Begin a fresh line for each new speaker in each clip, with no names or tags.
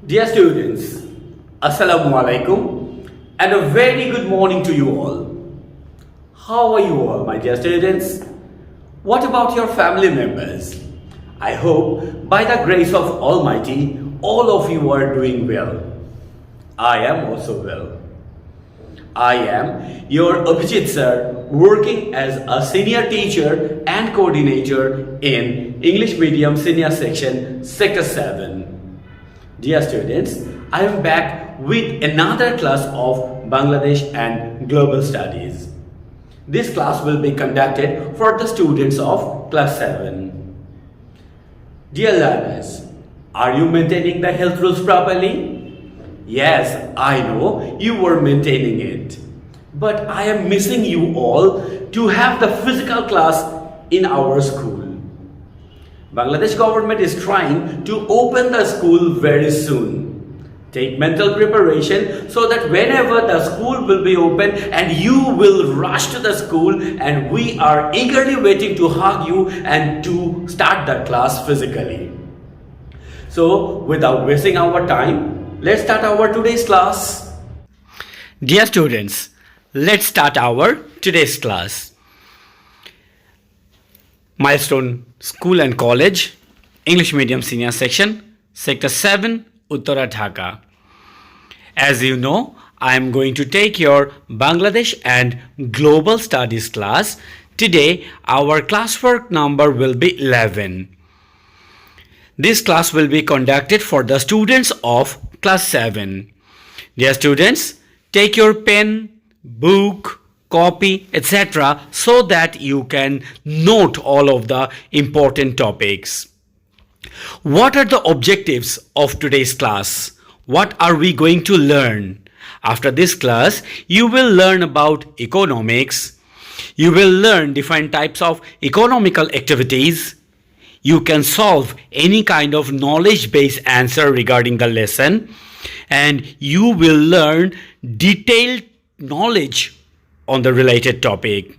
Dear students, Assalamu alaikum and a very good morning to you all. How are you all, my dear students? What about your family members? I hope by the grace of Almighty, all of you are doing well. I am also well. I am your Abhijit sir, working as a senior teacher and coordinator in English Medium Senior Section, Sector 7. Dear students, I am back with another class of Bangladesh and Global Studies. This class will be conducted for the students of class 7. Dear learners, are you maintaining the health rules properly? Yes, I know you were maintaining it. But I am missing you all to have the physical class in our school. Bangladesh government is trying to open the school very soon. Take mental preparation so that whenever the school will be open and you will rush to the school, and we are eagerly waiting to hug you and to start the class physically. So without wasting our time, let's start our today's class. Dear students, let's start our today's class. Milestone School and College, English Medium Senior Section, Sector 7, Uttara Dhaka. As you know, I am going to take your Bangladesh and Global Studies class. Today, our classwork number will be 11. This class will be conducted for the students of class 7. Dear students, take your pen, book, copy, etc. so that you can note all of the important topics. What are the objectives of today's class? What are we going to learn? After this class, you will learn about economics. You will learn different types of economical activities. You can solve any kind of knowledge-based answer regarding the lesson. And you will learn detailed knowledge on the related topic.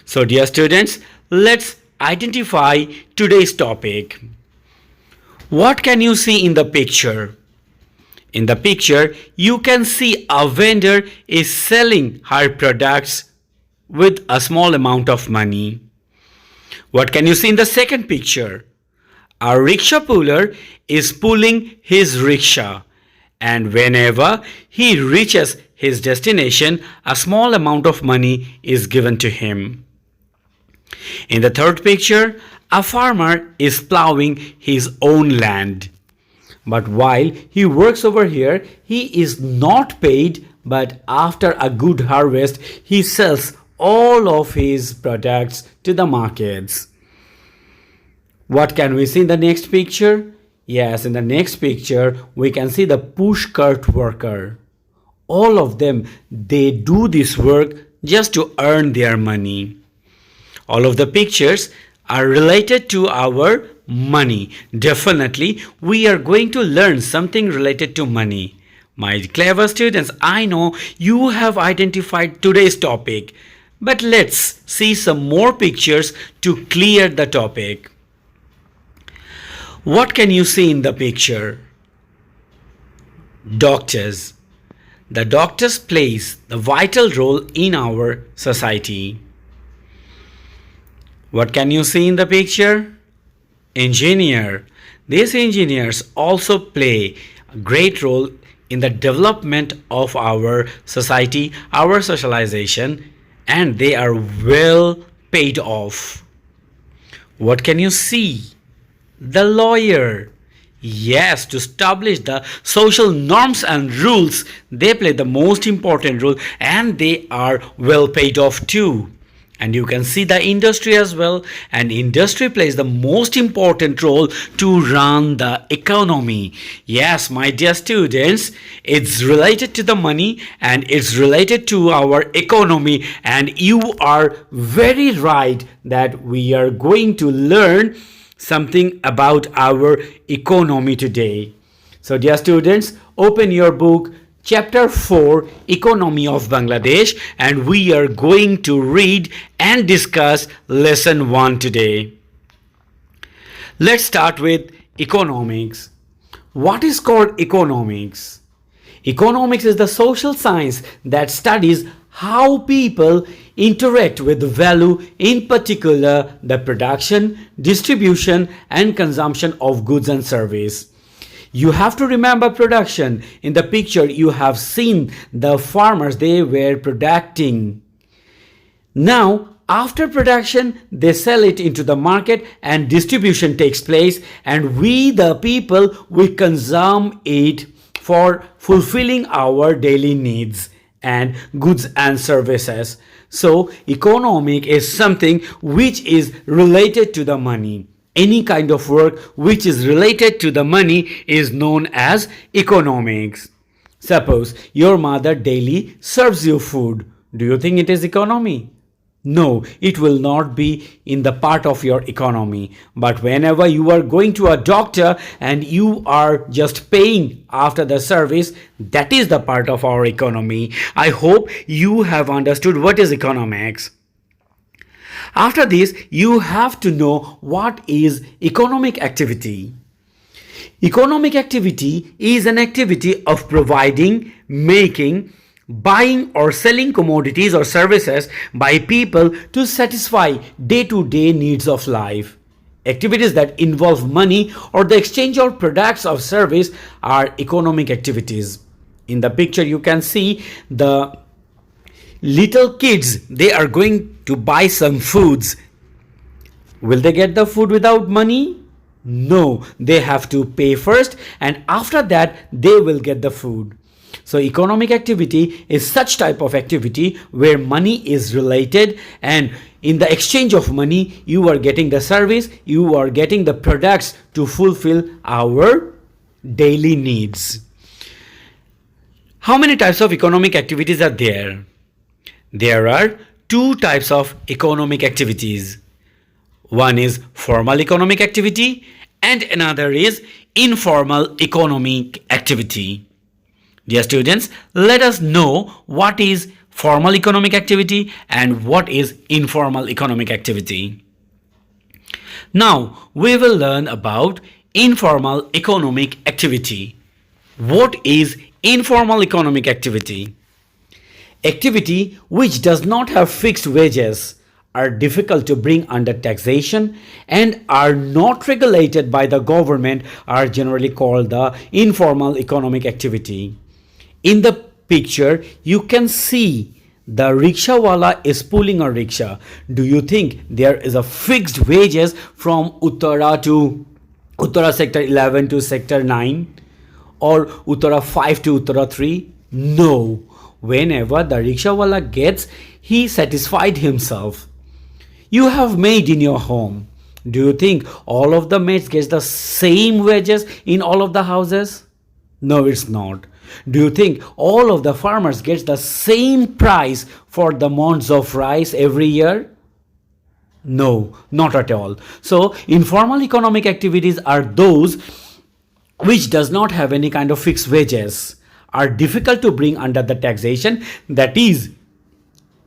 So dear students, let's identify today's topic. What can you see in the picture? In the picture, you can see a vendor is selling her products with a small amount of money. What can you see in the second picture? A rickshaw puller is pulling his rickshaw, and whenever he reaches his destination, a small amount of money is given to him. In the third picture, a farmer is plowing his own land. But while he works over here, he is not paid, but after a good harvest, he sells all of his products to the markets. What can we see in the next picture? Yes, in the next picture, we can see the push cart worker. All of them, they do this work just to earn their money. All of the pictures are related to our money. Definitely, we are going to learn something related to money. My clever students, I know you have identified today's topic, but let's see some more pictures to clear the topic. What can you see in the picture? Doctors. The doctors plays the vital role in our society. What can you see in the picture? Engineer. These engineers also play a great role in the development of our society, our socialization, and they are well paid off. What can you see? The lawyer. Yes, to establish the social norms and rules, they play the most important role, and they are well paid off too. And you can see the industry as well, and industry plays the most important role to run the economy. Yes, my dear students, it's related to the money and it's related to our economy, and you are very right that we are going to learn something about our economy today. So dear students, open your book Chapter 4, Economy of Bangladesh, and we are going to read and discuss Lesson 1 today. Let's start with economics. What is called economics? Economics is the social science that studies how people interact with value, in particular the production, distribution and consumption of goods and service. You have to remember production. In the picture you have seen the farmers, they were producing. Now after production they sell it into the market and distribution takes place, and we the people we consume it for fulfilling our daily needs and goods and services. So economic is something which is related to the money. Any kind of work which is related to the money is known as economics. Suppose your mother daily serves you food. Do you think it is economy? No, it will not be in the part of your economy. But whenever you are going to a doctor and you are just paying after the service, that is the part of our economy. I hope you have understood what is economics. After this, you have to know what is economic activity. Economic activity is an activity of providing, making, buying or selling commodities or services by people to satisfy day-to-day needs of life. Activities that involve money or the exchange of products or service are economic activities. In the picture you can see the little kids, they are going to buy some foods. Will they get the food without money? No, they have to pay first and after that they will get the food. So economic activity is such type of activity where money is related, and in the exchange of money you are getting the service, you are getting the products to fulfill our daily needs. How many types of economic activities are there? There are two types of economic activities. One is formal economic activity and another is informal economic activity. Dear students, let us know what is formal economic activity and what is informal economic activity. Now, we will learn about informal economic activity. What is informal economic activity? Activity which does not have fixed wages, are difficult to bring under taxation and are not regulated by the government are generally called the informal economic activity. In the picture, you can see the rickshawala is pulling a rickshaw. Do you think there is a fixed wages from Uttara sector 11 to sector 9 or Uttara 5 to Uttara 3? No. Whenever the rickshawala gets, he satisfied himself. You have maid in your home. Do you think all of the maids get the same wages in all of the houses? No, it's not. Do you think all of the farmers get the same price for the mounds of rice every year? No, not at all. So informal economic activities are those which does not have any kind of fixed wages, are difficult to bring under the taxation. That is,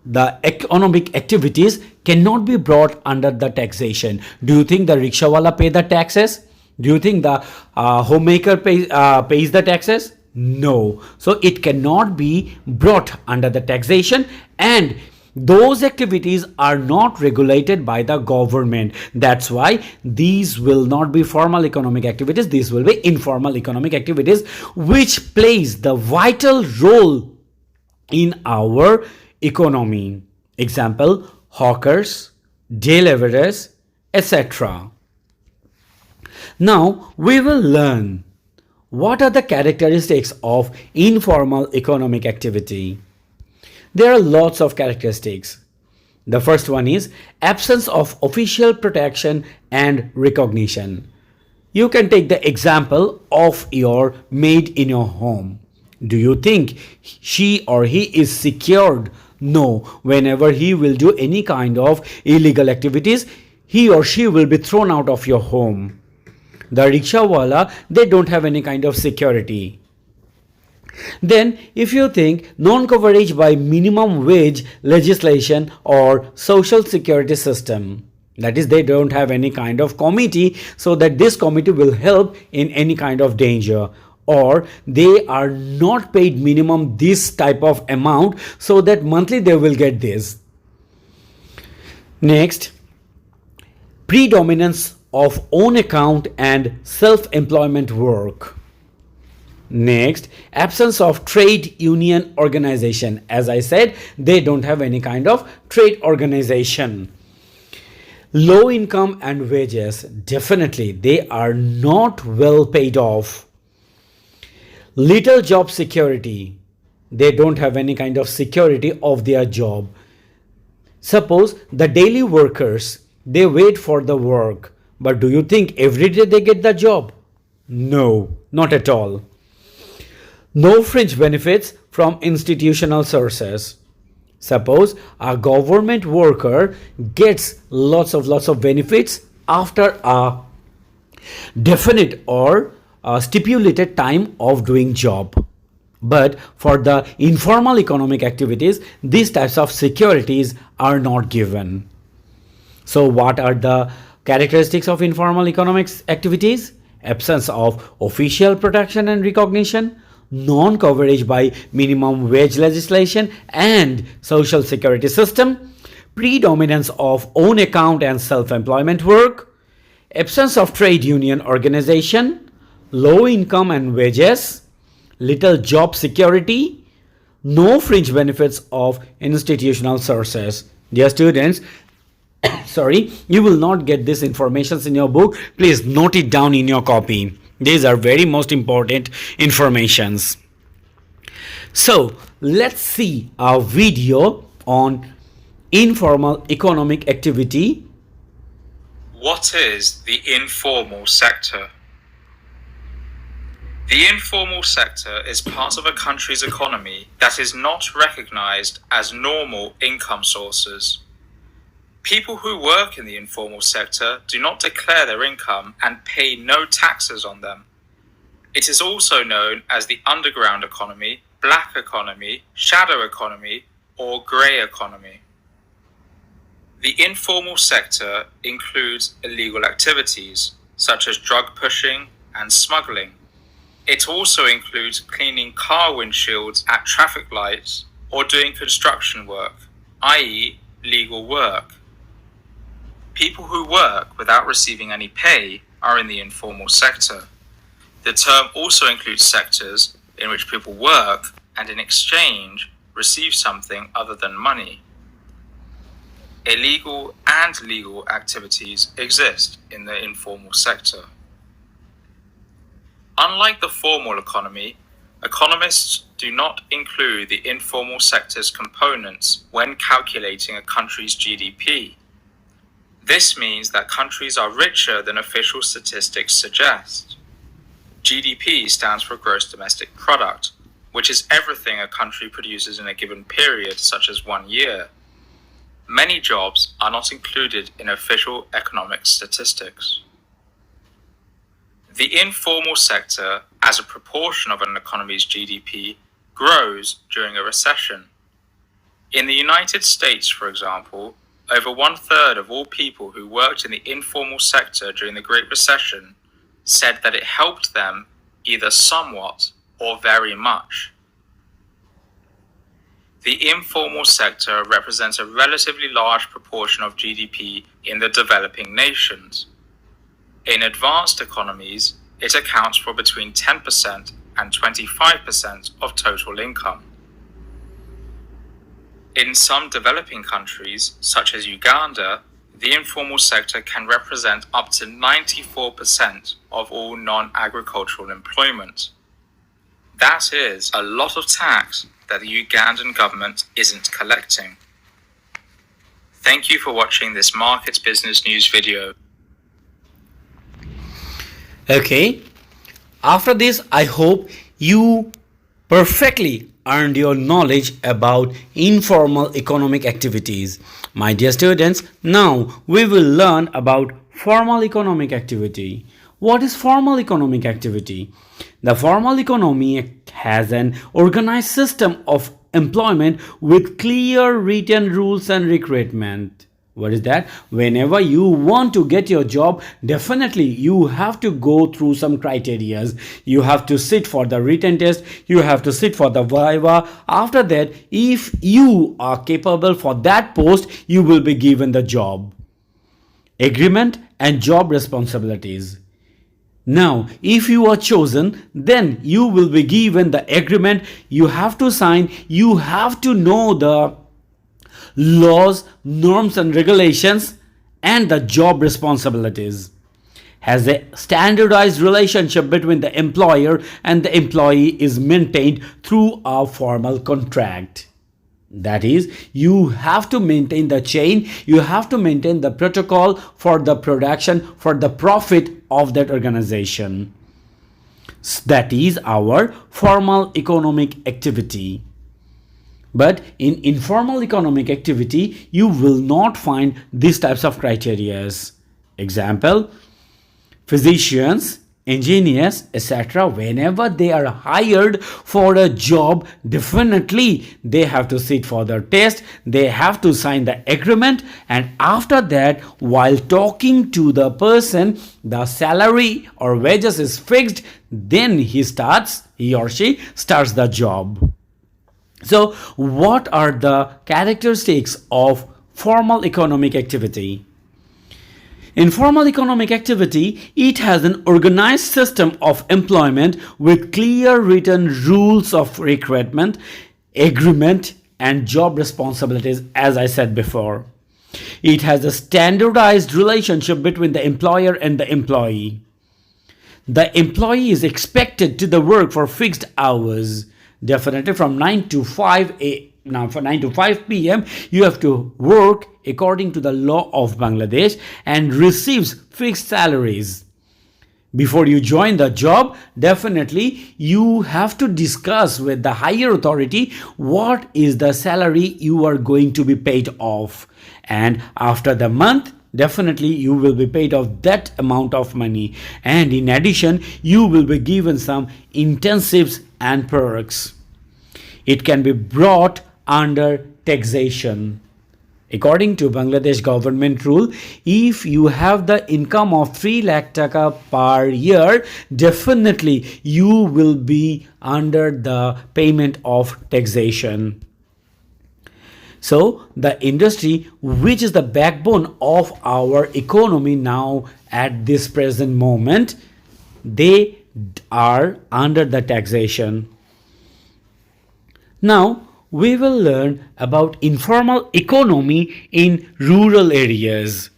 the economic activities cannot be brought under the taxation. Do you think the rickshawala pay the taxes? Do you think the homemaker pays the taxes? No. So it cannot be brought under the taxation, and those activities are not regulated by the government. That's why these will not be formal economic activities. These will be informal economic activities which plays the vital role in our economy. Example, hawkers, day laborers, etc. Now we will learn what are the characteristics of informal economic activity. There are lots of characteristics. The first one is absence of official protection and recognition. You can take the example of your maid in your home. Do you think she or he is secured? No. Whenever he will do any kind of illegal activities, he or she will be thrown out of your home. The rickshawala, they don't have any kind of security. Then if you think non-coverage by minimum wage legislation or social security system, That is, they don't have any kind of committee so that this committee will help in any kind of danger, or they are not paid minimum this type of amount so that monthly they will get this. Next, predominance of own account and self-employment work. Next, absence of trade union organization. As I said, they don't have any kind of trade organization. Low income and wages, definitely they are not well paid off. Little job security, they don't have any kind of security of their job. Suppose the daily workers, they wait for the work, but do you think every day they get the job? No, not at all. No fringe benefits from institutional sources. Suppose a government worker gets lots of benefits after a definite or a stipulated time of doing job. But for the informal economic activities, these types of securities are not given. So what are the characteristics of informal economic activities? Absence of official protection and recognition, non-coverage by minimum wage legislation and social security system, predominance of own account and self-employment work, absence of trade union organization, low income and wages, little job security, no fringe benefits of institutional sources. Dear students, sorry, you will not get this information in your book. Please note it down in your copy. These are very most important informations. So let's see a video on informal economic activity.
What is the informal sector? The informal sector is part of a country's economy that is not recognized as normal income sources. People who work in the informal sector do not declare their income and pay no taxes on them. It is also known as the underground economy, black economy, shadow economy, or grey economy. The informal sector includes illegal activities such as drug pushing and smuggling. It also includes cleaning car windshields at traffic lights or doing construction work, i.e., legal work. People who work without receiving any pay are in the informal sector. The term also includes sectors in which people work and in exchange receive something other than money. Illegal and legal activities exist in the informal sector. Unlike the formal economy, economists do not include the informal sector's components when calculating a country's GDP. This means that countries are richer than official statistics suggest. GDP stands for Gross Domestic Product, which is everything a country produces in a given period, such as 1 year. Many jobs are not included in official economic statistics. The informal sector, as a proportion of an economy's GDP, grows during a recession. In the United States, for example, over 1/3 of all people who worked in the informal sector during the Great Recession said that it helped them either somewhat or very much. The informal sector represents a relatively large proportion of GDP in the developing nations. In advanced economies, it accounts for between 10% and 25% of total income. In some developing countries, such as Uganda, the informal sector can represent up to 94% of all non-agricultural employment. That is a lot of tax that the Ugandan government isn't collecting. Thank you for watching this Markets Business News video.
Okay, after this, I hope you perfectly earned your knowledge about informal economic activities. My dear students, now we will learn about formal economic activity. What is formal economic activity? The formal economy has an organized system of employment with clear written rules and recruitment. What is that? Whenever you want to get your job, definitely you have to go through some criterias. You have to sit for the written test, you have to sit for the viva. After that, if you are capable for that post, you will be given the job. Agreement and job responsibilities. Now, if you are chosen, then you will be given the agreement. You have to sign, you have to know the laws, norms and regulations, and the job responsibilities. Has a standardized relationship between the employer and the employee is maintained through a formal contract. That is, you have to maintain the chain, you have to maintain the protocol for the production, for the profit of that organization. That is our formal economic activity. But in informal economic activity, you will not find these types of criteria. Example, physicians, engineers, etc. Whenever they are hired for a job, definitely they have to sit for the test, they have to sign the agreement, and after that, while talking to the person, the salary or wages is fixed, then he or she starts the job. So, what are the characteristics of formal economic activity? In formal economic activity, it has an organized system of employment with clear written rules of recruitment, agreement, and job responsibilities, as I said before. It has a standardized relationship between the employer and the employee. The employee is expected to work for fixed hours. Definitely from 9 to 5 now for 9 to 5 p.m. you have to work according to the law of Bangladesh and receives fixed salaries. Before you join the job, definitely you have to discuss with the higher authority what is the salary you are going to be paid off. And after the month, definitely you will be paid off that amount of money. And in addition, you will be given some intensives and perks. It can be brought under taxation. According to Bangladesh government rule, if you have the income of 3 lakh taka per year, definitely you will be under the payment of taxation. So the industry, which is the backbone of our economy now at this present moment, they are under the taxation. Now, we will learn about informal economy in rural areas.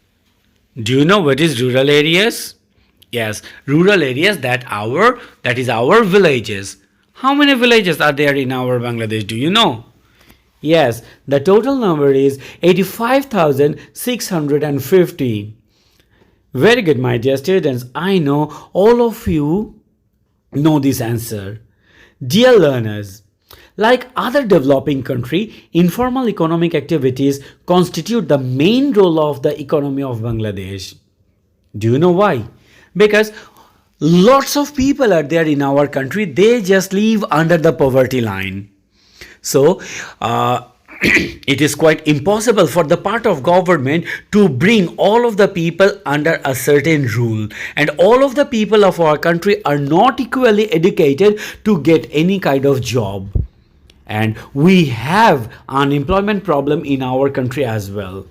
Do you know what is rural areas? Yes, rural areas that is our villages. How many villages are there in our Bangladesh? Do you know? Yes, the total number is 85,650. Very good, my dear students. I know all of you know this answer. Dear learners, like other developing country, informal economic activities constitute the main role of the economy of Bangladesh. Do you know why? Because lots of people are there in our country, they just live under the poverty line. So, it is quite impossible for the part of government to bring all of the people under a certain rule, and all of the people of our country are not equally educated to get any kind of job, and we have unemployment problem in our country as well.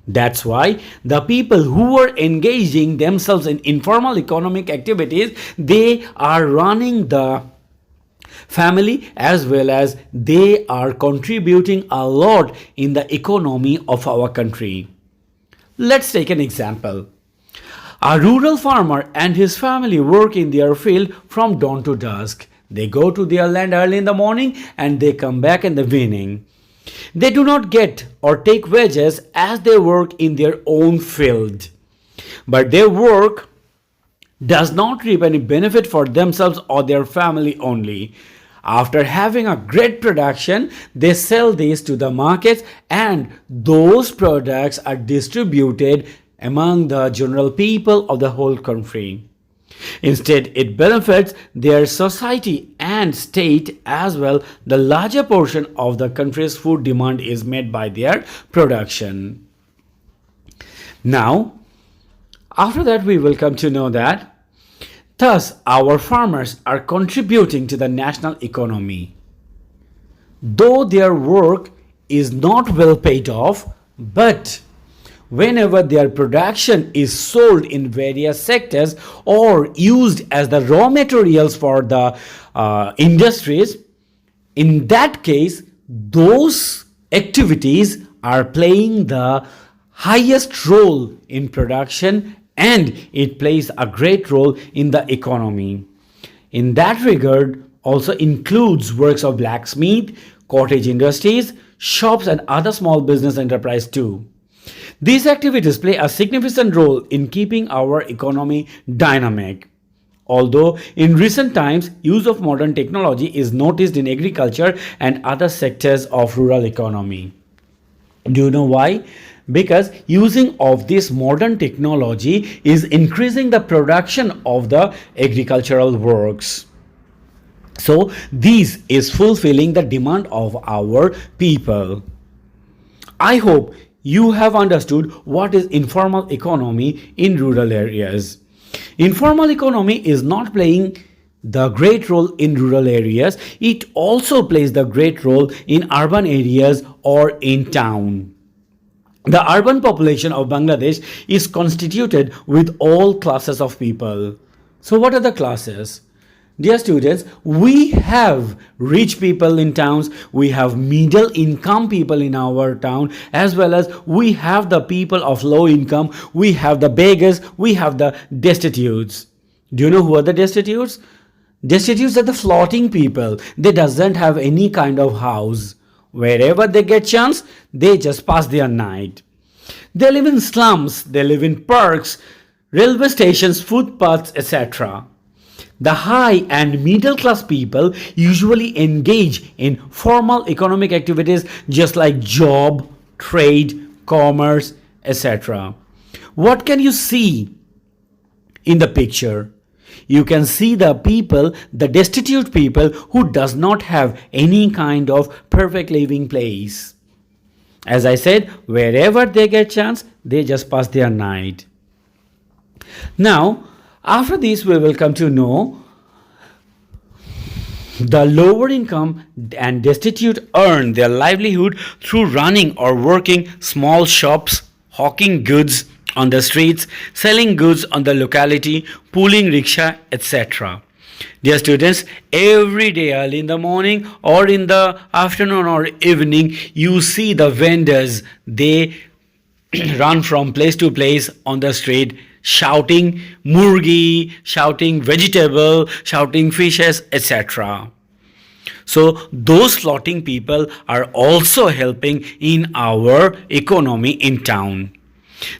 That's why the people who are engaging themselves in informal economic activities, they are running the family as well as they are contributing a lot in the economy of our country. Let's take an example. A rural farmer and his family work in their field from dawn to dusk. They go to their land early in the morning and they come back in the evening. They do not get or take wages as they work in their own field, but their work does not reap any benefit for themselves or their family only. After having a great production, they sell these to the markets and those products are distributed among the general people of the whole country. Instead, it benefits their society and state as well. The larger portion of the country's food demand is met by their production. Now, after that, we will come to know that thus our farmers are contributing to the national economy. Though their work is not well paid off, but whenever their production is sold in various sectors or used as the raw materials for the industries, in that case, those activities are playing the highest role in production and it plays a great role in the economy. In that regard, also includes works of blacksmith, cottage industries, shops, and other small business enterprise too. These activities play a significant role in keeping our economy dynamic. Although in recent times, use of modern technology is noticed in agriculture and other sectors of rural economy. Do you know why? Because using of this modern technology is increasing the production of the agricultural works. So this is fulfilling the demand of our people. I hope you have understood what is informal economy in rural areas. Informal economy is not playing the great role in rural areas. It also plays the great role in urban areas or in town. The urban population of Bangladesh is constituted with all classes of people. So what are the classes? Dear students, we have rich people in towns, we have middle income people in our town, as well as we have the people of low income, we have the beggars, we have the destitutes. Do you know who are the destitutes? Destitutes are the floating people. They doesn't have any kind of house. Wherever they get chance, they just pass their night. They live in slums, they live in parks, railway stations, footpaths, etc. The high and middle class people usually engage in formal economic activities just like job, trade, commerce, etc. What can you see in the picture? You can see the people, the destitute people who does not have any kind of perfect living place. As I said, wherever they get chance, they just pass their night. Now, after this, we will come to know the lower income and destitute earn their livelihood through running or working small shops, hawking goods on the streets, selling goods on the locality, pulling rickshaw, etc. Dear students, every day early in the morning or in the afternoon or evening, you see the vendors, they run from place to place on the street shouting murgi, shouting vegetable, shouting fishes, etc. So those floating people are also helping in our economy in town.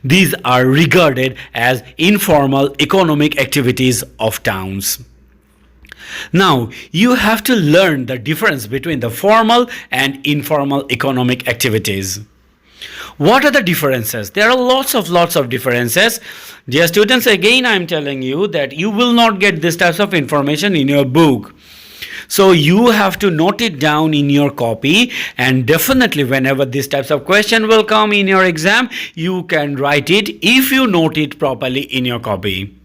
These are regarded as informal economic activities of towns. Now, you have to learn the difference between the formal and informal economic activities. What are the differences? There are lots of differences. Dear students, again I am telling you that you will not get this types of information in your book. So you have to note it down in your copy, and definitely whenever these types of question will come in your exam, you can write it if you note it properly in your copy.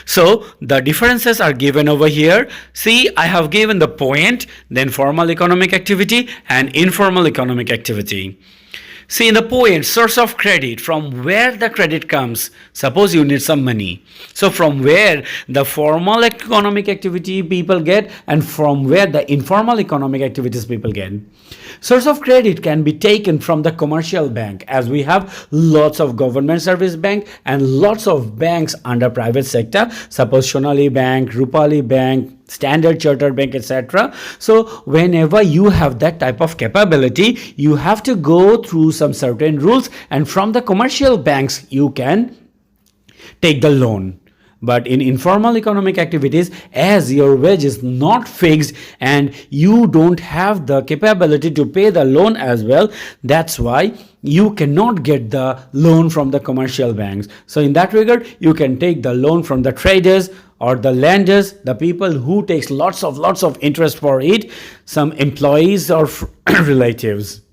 So the differences are given over here. See, I have given the point, then formal economic activity and informal economic activity. See, in the point, source of credit, from where the credit comes. Suppose you need some money. So from where the formal economic activity people get and from where the informal economic activities people get. Source of credit can be taken from the commercial bank, as we have lots of government service bank and lots of banks under private sector. Suppose Sonali Bank, Rupali Bank, Standard Chartered Bank, etc. So whenever you have that type of capability, you have to go through some certain rules, and from the commercial banks you can take the loan. But in informal economic activities, as your wage is not fixed and you don't have the capability to pay the loan as well, that's why you cannot get the loan from the commercial banks. So in that regard, you can take the loan from the traders or the lenders, the people who takes lots of interest for it, some employees or relatives.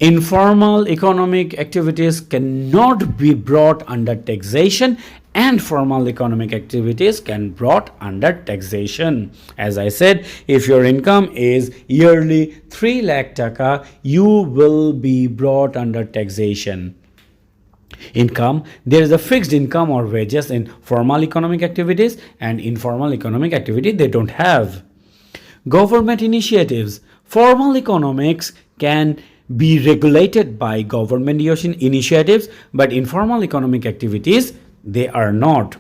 Informal economic activities cannot be brought under taxation, and formal economic activities can brought under taxation. As I said, if your income is yearly 3 lakh taka, you will be brought under taxation. Income, there is a fixed income or wages in formal economic activities, and informal economic activity they don't have. Government initiatives, formal economics can be regulated by government initiatives, but informal economic activities they are not.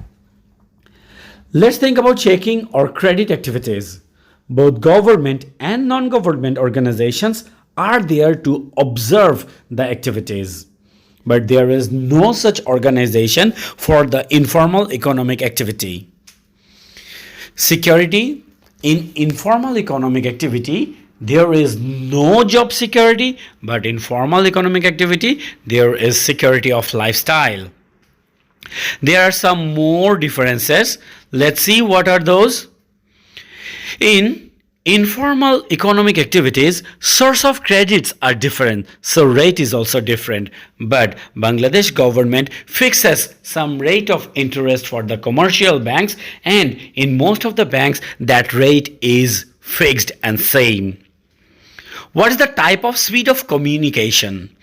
Let's think about checking or credit activities. Both government and non-government organizations are there to observe the activities, but there is no such organization for the informal economic activity. Security, in informal economic activity there is no job security, but in formal economic activity there is security of lifestyle. There are some more differences. Let's see what are those. In informal economic activities, source of credits are different, so rate is also different. But Bangladesh government fixes some rate of interest for the commercial banks, and in most of the banks that rate is fixed and same. What is the type of speed of communication?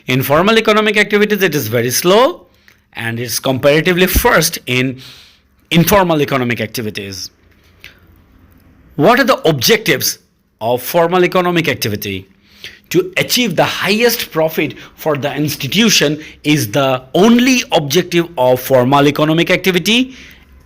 In formal economic activities it is very slow, and it's comparatively first in informal economic activities. What are the objectives of formal economic activity? To achieve the highest profit for the institution is the only objective of formal economic activity,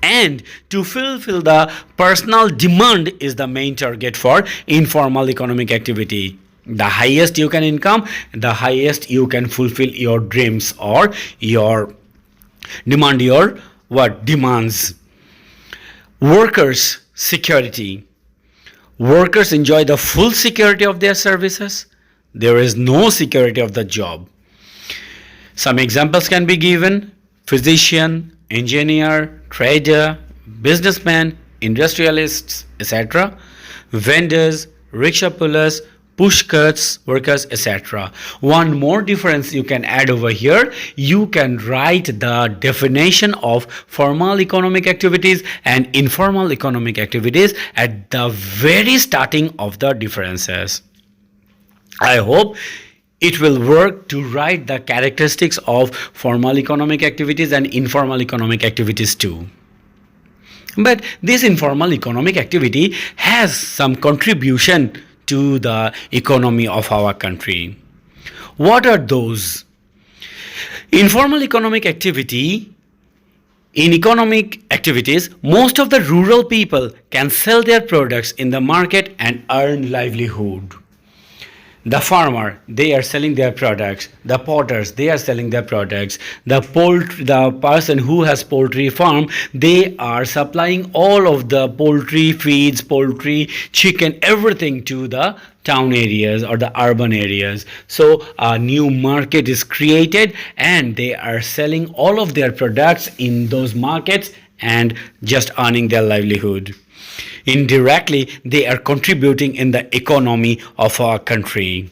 and to fulfill the personal demand is the main target for informal economic activity. The highest you can income, the highest you can fulfill your dreams or your demand, your demands. Workers security. Workers enjoy the full security of their services. There is no security of the job. Some examples can be given: physician, engineer, trader, businessman, industrialists, etc., vendors, rickshaw pullers, pushcarts workers, etc. One more difference you can add over here: you can write the definition of formal economic activities and informal economic activities at the very starting of the differences. I hope it will work to write the characteristics of formal economic activities and informal economic activities too. But this informal economic activity has some contribution to the economy of our country. What are those? Informal economic activity. In economic activities, most of the rural people can sell their products in the market and earn livelihood. The farmer, they are selling their products. The potters, they are selling their products. The person who has poultry farm, they are supplying all of the poultry feeds, poultry, chicken, everything to the town areas or the urban areas. So a new market is created, and they are selling all of their products in those markets and just earning their livelihood. Indirectly, they are contributing in the economy of our country.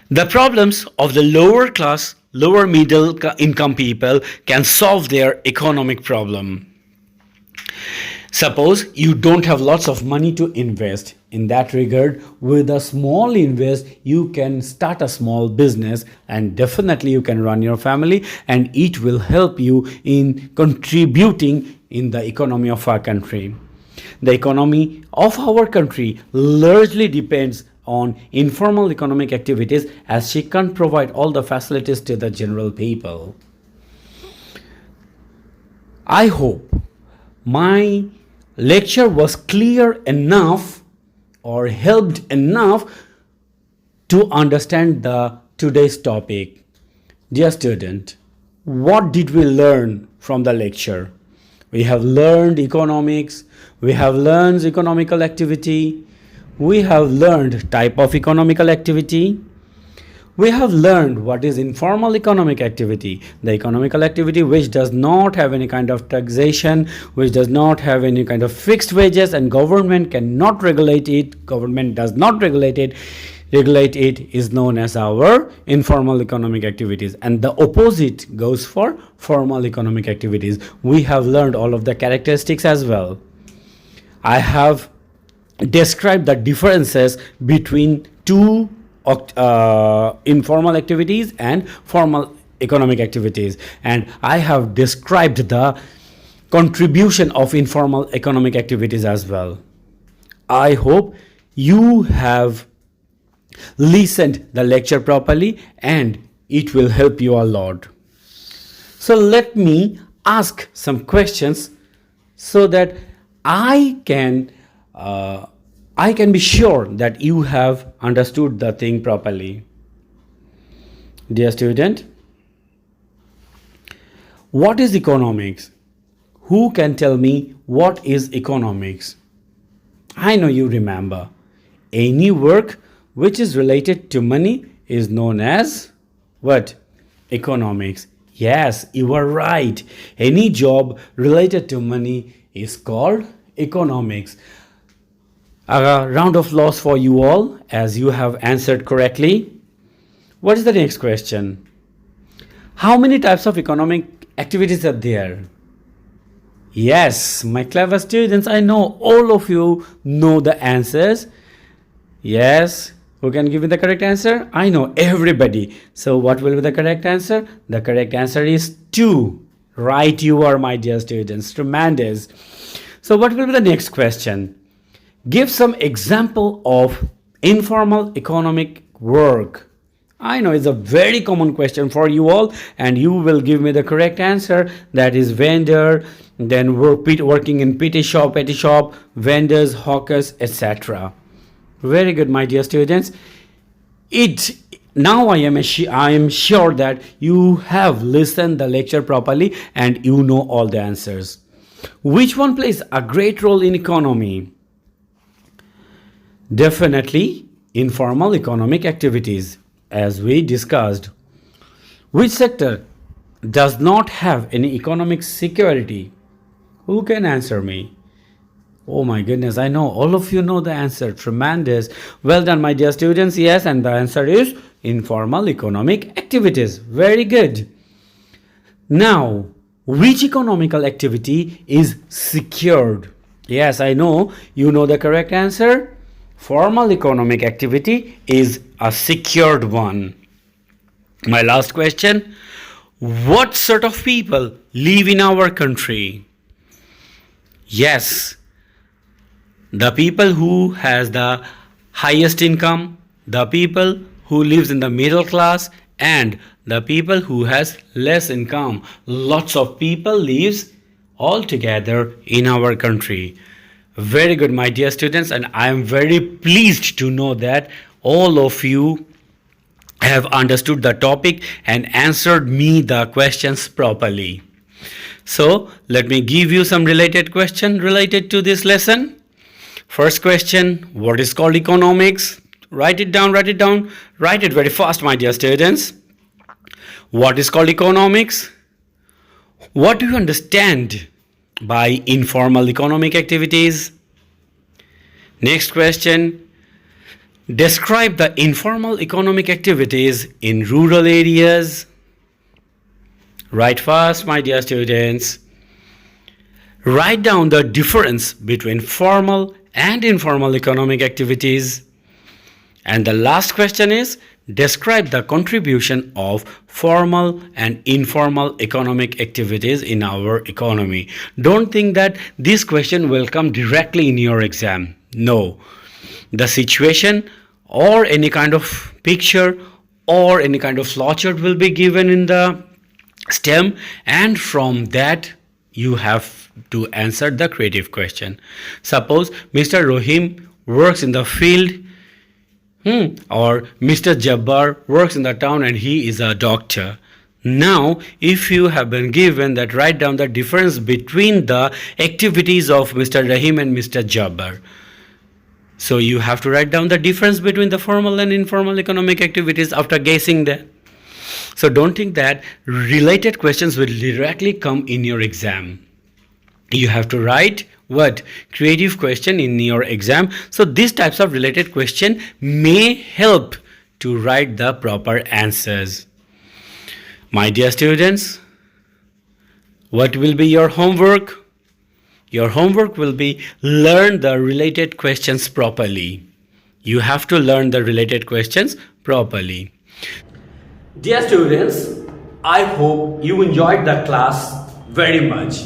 The problems of the lower class, lower middle income people can solve their economic problem. Suppose you don't have lots of money to invest. In that regard, with a small invest, you can start a small business, and definitely you can run your family, and it will help you in contributing in the economy of our country. The economy of our country largely depends on informal economic activities, as she can't provide all the facilities to the general people. I hope my lecture was clear enough or helped enough to understand the today's topic. Dear student, what did we learn from the lecture? We have learned economics, we have learned economical activity, we have learned type of economical activity, we have learned what is informal economic activity, the economical activity which does not have any kind of taxation, which does not have any kind of fixed wages, and government cannot regulate it, government does not regulate it. regulate it is known as our informal economic activities, and the opposite goes for formal economic activities. We have learned all of the characteristics as well. I have described the differences between two informal activities and formal economic activities, and I have described the contribution of informal economic activities as well. I hope you have listened the lecture properly and it will help you a lot. So let me ask some questions so that I can be sure that you have understood the thing properly. Dear student, what is economics? Who can tell me what is economics? I know you remember. Any work which is related to money is known as what? Economics. Yes, you are right. Any job related to money is called economics. A round of applause for you all as you have answered correctly. What is the next question? How many types of economic activities are there? Yes, my clever students, I know all of you know the answers. Yes, who can give me the correct answer? I know everybody. So what will be the correct answer? The correct answer is 2. Right, you are, my dear students. Tremendous. So what will be the next question? Give some example of informal economic work. I know it's a very common question for you all, and you will give me the correct answer. That is vendor, then working in petty shop, vendors, hawkers, etc. Very good, my dear students. Now I am sure that you have listened the lecture properly and you know all the answers. Which one plays a great role in economy? Definitely informal economic activities, as we discussed. Which sector does not have any economic security? Who can answer me? Oh my goodness, I know all of you know the answer. Tremendous. Well done, my dear students. Yes, and the answer is informal economic activities. Very good. Now, which economical activity is secured? Yes, I know you know the correct answer. Formal economic activity is a secured one. My last question. What sort of people live in our country? Yes, the people who has the highest income, the people who lives in the middle class, and the people who has less income. Lots of people lives all together in our country. Very good, my dear students, and I am very pleased to know that all of you have understood the topic and answered me the questions properly. So let me give you some related question related to this lesson. First question, what is called economics? Write it down. Write it very fast, my dear students. What is called economics? What do you understand by informal economic activities? Next question, describe the informal economic activities in rural areas. Write fast, my dear students. Write down the difference between formal and informal economic activities. And the last question is, describe the contribution of formal and informal economic activities in our economy. Don't think that this question will come directly in your exam. No. The situation or any kind of picture or any kind of flowchart will be given in the STEM, and from that you have to answer the creative question. Suppose Mr. Rohim works in the field, or Mr. Jabbar works in the town and he is a doctor. Now, if you have been given that, write down the difference between the activities of Mr. Rahim and Mr. Jabbar. So you have to write down the difference between the formal and informal economic activities after guessing that. So don't think that related questions will directly come in your exam. You have to write what creative question in your exam. So these types of related question may help to write the proper answers. My dear students, what will be your homework? Your homework will be learn the related questions properly. You have to learn the related questions properly. Dear students, I hope you enjoyed the class very much.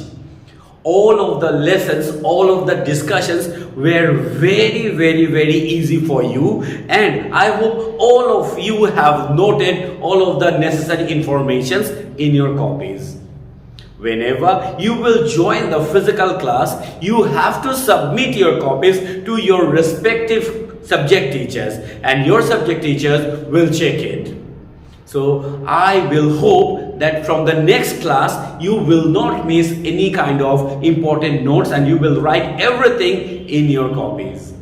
All of the lessons, all of the discussions were very easy for you, and I hope all of you have noted all of the necessary informations in your copies. Whenever you will join the physical class, you have to submit your copies to your respective subject teachers, and your subject teachers will check it. So I will hope that from the next class you will not miss any kind of important notes and you will write everything in your copies.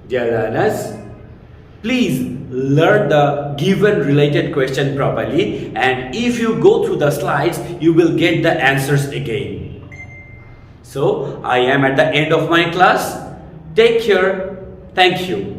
Dear learners, please learn the given related question properly, and if you go through the slides you will get the answers again. So I am at the end of my class. Take care. Thank you.